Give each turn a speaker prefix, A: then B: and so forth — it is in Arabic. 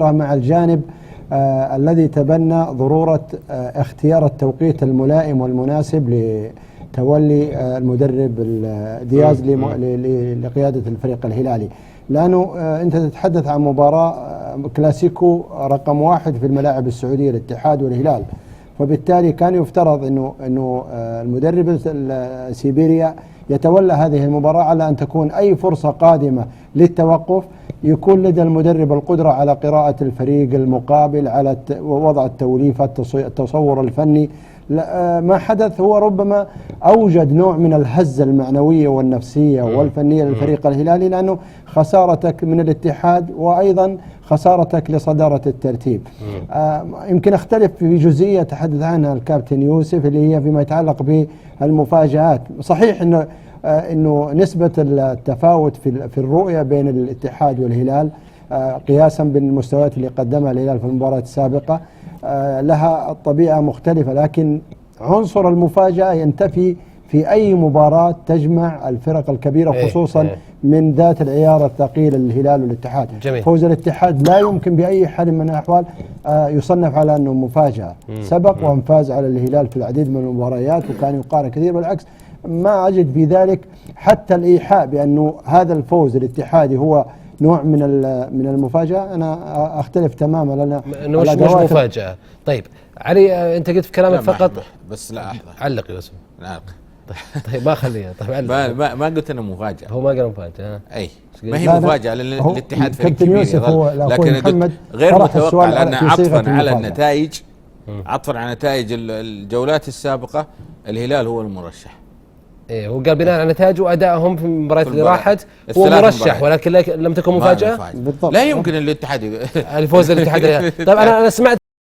A: مع الجانب الذي تبنى ضرورة اختيار التوقيت الملائم والمناسب لتولي المدرب دياز لقيادة الفريق الهلالي، لأنه أنت تتحدث عن مباراة كلاسيكو رقم 1 في الملاعب السعودية، الاتحاد والهلال، فبالتالي كان يفترض أنه المدرب سيبيريا يتولى هذه المباراة على أن تكون أي فرصة قادمة للتوقف يكون لدى المدرب القدرة على قراءة الفريق المقابل، على وضع التوليفة، التصور الفني. ما حدث هو ربما أوجد نوع من الهزة المعنوية والنفسية والفنية للفريق الهلالي، لأنه خسارتك من الاتحاد وأيضا خسارتك لصدارة الترتيب. يمكن أختلف في جزئية تحدث عنها الكابتن يوسف اللي هي فيما يتعلق بالمفاجآت. صحيح أنه نسبة التفاوت في الرؤية بين الاتحاد والهلال قياسا بالمستويات اللي قدمها الهلال في المباراة السابقة لها طبيعة مختلفة، لكن عنصر المفاجأة ينتفي في أي مباراة تجمع الفرق الكبيرة، خصوصا من ذات العيار الثقيل الهلال والاتحاد.
B: جميل.
A: فوز الاتحاد لا يمكن بأي حال من الأحوال يصنف على أنه مفاجأة. سبق وان فاز على الهلال في العديد من المباريات وكان يقارن كثير، بالعكس ما أجد في ذلك حتى الإيحاء بأنه هذا الفوز الاتحادي هو نوع من المفاجأة. أنا أختلف تماما، لأن
B: مش مفاجأة. طيب علي، أنت قلت في كلامك فقط
C: بس لا
B: علق يا يوسف.
C: علق.
B: طيب ما خليها. طيب علق.
C: ما قلت انه مفاجأة.
B: هو ما قال مفاجأة.
C: اي ما هي مفاجأة لأن الاتحاد فريق كبير،
A: لكن
C: غير متوقع لأن عطفا على النتائج، عطفا على نتائج الجولات السابقة الهلال هو المرشح.
B: ايه، هو قال بناء على نتائج وادائهم في المباريات اللي راحت هو مرشح، ولكن لم تكن مفاجأة.
C: لا يمكن الاتحاد
B: الفوز الاتحاد. طيب انا سمعت